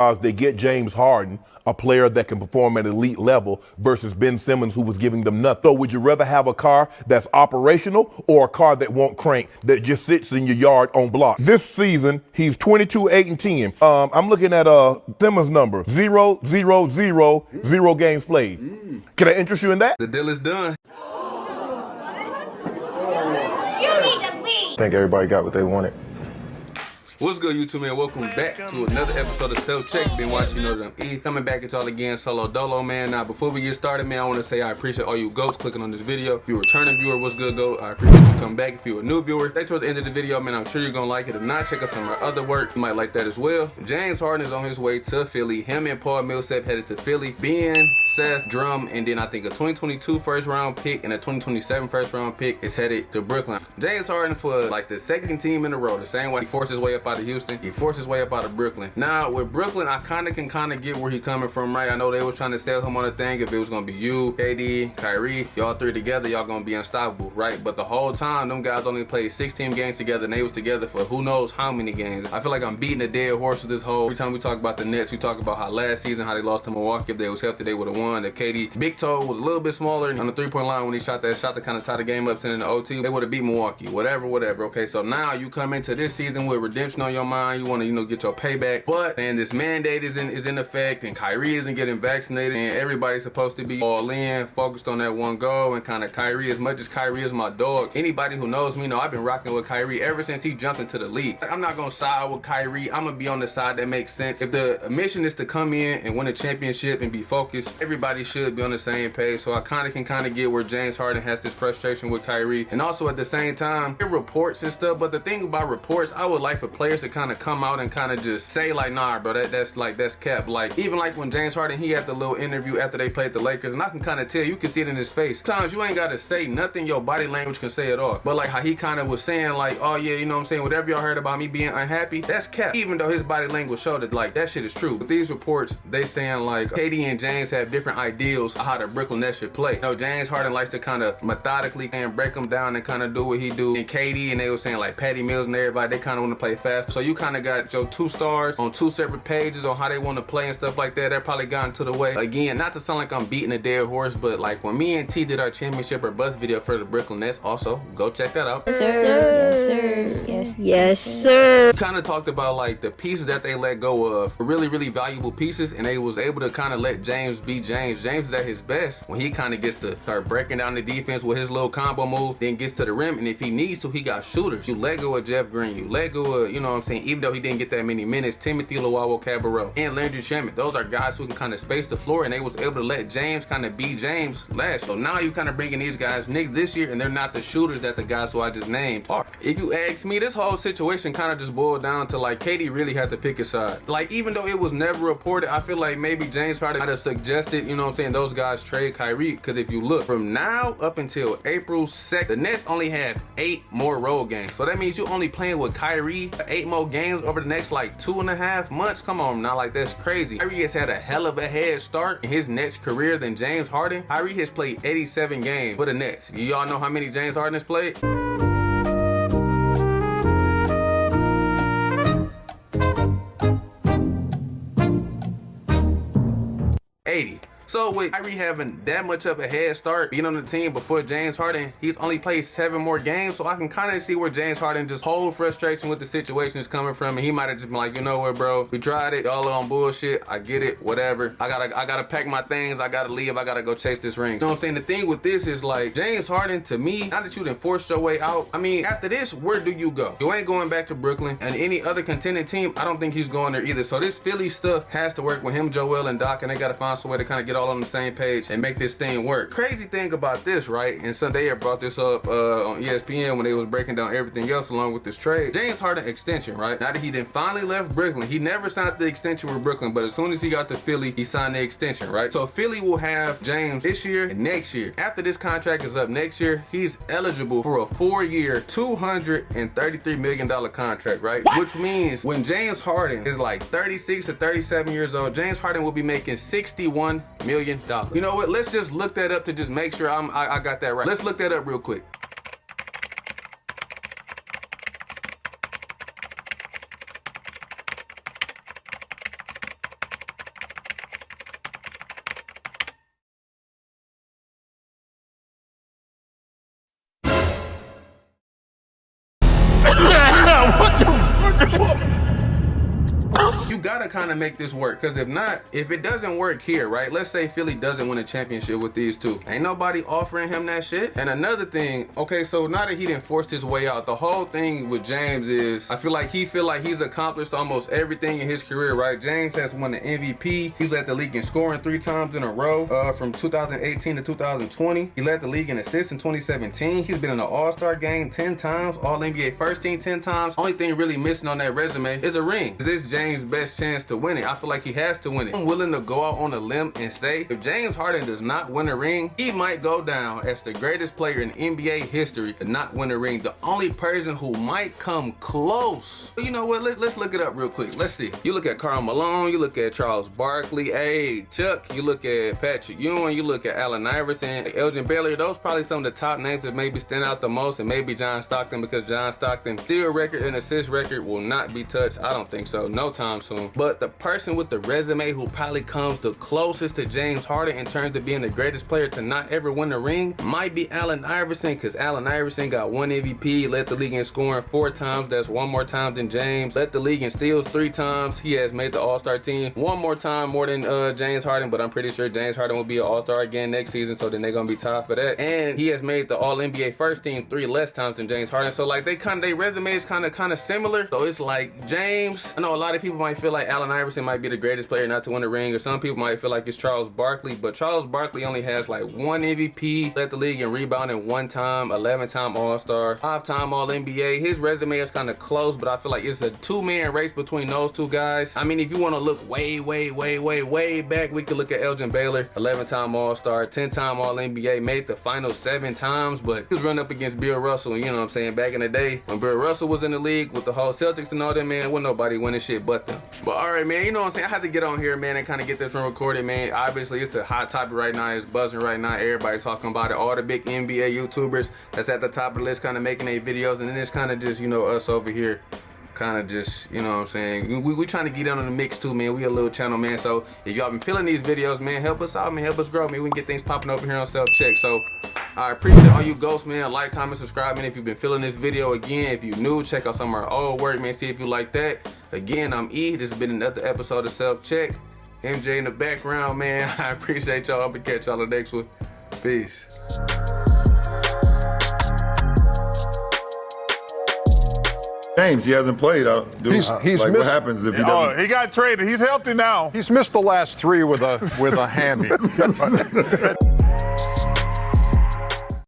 They get James Harden, a player that can perform at elite level, versus Ben Simmons, who was giving them nothing. So would you rather have a car that's operational or a car that won't crank, that just sits in your yard on block? This season, he's 22, 8, and 10. I'm looking at Simmons' number, 0 games played. Can I interest you in that? The deal is done. I think everybody got what they wanted. What's good, YouTube, man? Welcome back to another episode of Self Check. Been watching, them E. Coming back at y'all again, solo dolo, man. Now, before we get started, man, I want to say I appreciate all you goats clicking on this video. If you're a returning viewer, what's good, goat? I appreciate you coming back. If you're a new viewer, stay towards the end of the video, man. I'm sure you're gonna like it. If not, check out some of our other work. You might like that as well. James Harden is on his way to Philly. Him and Paul Millsap headed to Philly. Ben, Seth, Drum, and then I think a 2022 first round pick and a 2027 first round pick is headed to Brooklyn. James Harden for like the second team in a row. The same way he forced his way up out of Houston, he forced his way up out of Brooklyn. Now with Brooklyn, I can get where he coming from, right? I know they was trying to sell him on a thing if it was gonna be you, KD, Kyrie, y'all three together, y'all gonna be unstoppable, right? But the whole time, them guys only played 16 games together, and they was together for who knows how many games. I feel like I'm beating a dead horse with this whole. Every time we talk about the Nets, we talk about how last season, how they lost to Milwaukee. If they was healthy, they would have won. If KD big toe was a little bit smaller on the three-point line when he shot that shot to kind of tie the game up, sending the OT, they would have beat Milwaukee. Whatever. Okay, so now you come into this season with redemption on your mind. You want to, get your payback. But and this mandate is in effect, and Kyrie isn't getting vaccinated, and everybody's supposed to be all in, focused on that one goal. And kind of Kyrie, as much as Kyrie is my dog, anybody who knows me know I've been rocking with Kyrie ever since he jumped into the league. I'm not gonna side with Kyrie. I'm gonna be on the side that makes sense. If the mission is to come in and win a championship and be focused, everybody should be on the same page. So I can get where James Harden has this frustration with Kyrie, and also at the same time, it reports and stuff. But the thing about reports, I would like for players to kind of come out and kind of just say like, nah, bro, that's cap. Like even like when James Harden, he had the little interview after they played the Lakers, and I can kind of tell, you can see it in his face. Sometimes you ain't gotta say nothing, your body language can say it all. But like how he kind of was saying like, oh yeah, you know what I'm saying, whatever y'all heard about me being unhappy, that's cap. Even though his body language showed it, like that shit is true. But these reports, they saying like KD and James have different ideals of how the Brooklyn Nets should play. James Harden likes to kind of methodically and break them down and kind of do what he do. And KD, and they were saying like Patty Mills and everybody, they kind of want to play fast. So you kind of got your two stars on two separate pages on how they want to play and stuff like that. That probably got into the way. Again, not to sound like I'm beating a dead horse, but like when me and T did our championship or bust video for the Brooklyn Nets, also go check that out. Yes, sir. We kind of talked about like the pieces that they let go of, really valuable pieces, and they was able to kind of let James be James. James is at his best when he kind of gets to start breaking down the defense with his little combo move, then gets to the rim, and if he needs to, he got shooters. You let go of Jeff Green, you let go of, you know what I'm saying, even though he didn't get that many minutes, Timothy Luwawu-Cabarrot and Landry Shamet, those are guys who can kind of space the floor, and they was able to let James kind of be James last. So now you kind of bringing these guys Nick this year, and they're not the shooters that the guys who I just named are. If you ask me, this whole situation kind of just boiled down to like KD really had to pick a side. Like even though it was never reported, I feel like maybe James Harden might have suggested, you know what I'm saying, those guys trade Kyrie, because if you look from now up until April 2nd, the Nets only have 8 more road games. So that means you only playing with Kyrie 8 more games over the next like 2.5 months. Come on now, like that's crazy. Kyrie has had a hell of a head start in his Nets career than James Harden. Kyrie has played 87 games for the Nets. Y'all know how many James Harden has played? 80. So with Kyrie having that much of a head start being on the team before James Harden, he's only played 7 more games. So I can kind of see where James Harden just whole frustration with the situation is coming from, and he might have just been like, you know what, bro, we tried it, y'all on bullshit, I get it, whatever. I gotta pack my things, I gotta leave, I gotta go chase this ring. You know what I'm saying? The thing with this is like James Harden, to me, now that you done forced your way out, I mean, after this, where do you go? You ain't going back to Brooklyn, and any other contending team, I don't think he's going there either. So this Philly stuff has to work with him, Joel, and Doc, and they gotta find some way to kind of get all on the same page and make this thing work. Crazy thing about this, right? And Sunday had brought this up on ESPN when they was breaking down everything else along with this trade. James Harden extension, right? Now that he then finally left Brooklyn, he never signed the extension with Brooklyn, but as soon as he got to Philly, he signed the extension, right? So Philly will have James this year and next year. After this contract is up next year, he's eligible for a 4-year, $233 million contract, right? What? Which means when James Harden is like 36 or 37 years old, James Harden will be making $61 million. You know what? Let's just look that up to just make sure I got that right. Let's look that up real quick. gotta kind of make this work, because if not, if it doesn't work here, right? Let's say Philly doesn't win a championship with these two. Ain't nobody offering him that shit. And another thing, okay, so now that he didn't force his way out, the whole thing with James is, I feel like he's accomplished almost everything in his career, right? James has won the MVP. He's led the league in scoring 3 times in a row, from 2018 to 2020. He led the league in assists in 2017. He's been in the All-Star game 10 times, All-NBA first team 10 times. Only thing really missing on that resume is a ring. Is this James' best chance to win it? I feel like he has to win it. I'm willing to go out on a limb and say, if James Harden does not win a ring, he might go down as the greatest player in NBA history to not win a ring. The only person who might come close. But you know what? Let's look it up real quick. Let's see. You look at Karl Malone, you look at Charles Barkley, hey, Chuck, you look at Patrick Ewing, you look at Allen Iverson, Elgin Baylor. Those probably some of the top names that maybe stand out the most, and maybe John Stockton, because John Stockton's steal record and assist record will not be touched. I don't think so, no time soon. But the person with the resume who probably comes the closest to James Harden in terms of being the greatest player to not ever win a ring might be Allen Iverson, because Allen Iverson got 1 MVP, led the league in scoring 4 times. That's 1 more time than James. Led the league in steals 3 times. He has made the All-Star team 1 more time more than James Harden, but I'm pretty sure James Harden will be an All-Star again next season, so then they're gonna be tied for that. And he has made the All-NBA first team 3 less times than James Harden. So like they resume is kind of similar. So it's like James. I know a lot of people might feel like Allen Iverson might be the greatest player not to win a ring, or some people might feel like it's Charles Barkley, but Charles Barkley only has like 1 MVP, led the league in rebounding 1 time, 11-time All-Star, 5-time All-NBA. His resume is kind of close, but I feel like it's a 2-man race between those 2 guys. I mean, if you want to look way back, we could look at Elgin Baylor, 11-time All-Star, 10-time All-NBA, made the final 7 times, but he was running up against Bill Russell. You know what I'm saying? Back in the day when Bill Russell was in the league with the whole Celtics and all that, man, wasn't nobody winning shit but them. But all right, man, you know what I'm saying? I had to get on here, man, and kind of get this one recorded, man. Obviously, it's the hot topic right now. It's buzzing right now. Everybody's talking about it. All the big NBA YouTubers that's at the top of the list kind of making their videos, and then it's kind of just, you know, us over here kind of just, you know what I'm saying, we trying to get in on the mix too, man. We a little channel, man, so if y'all been feeling these videos, man, help us out, man, help us grow, man. We can get things popping over here on Self Check. So I appreciate all you ghosts, man. Like, comment, subscribe, man. If you've been feeling this video, again, if you new, check out some of our old work, man. See if you like that. Again, I'm E. This has been another episode of Self Check. MJ in the background, man. I appreciate y'all. I'll be catch y'all the next one. Peace. James, he hasn't played. He's like, missed. what happens if he doesn't? Oh, he got traded. He's healthy now. He's missed the last 3 with a hammy.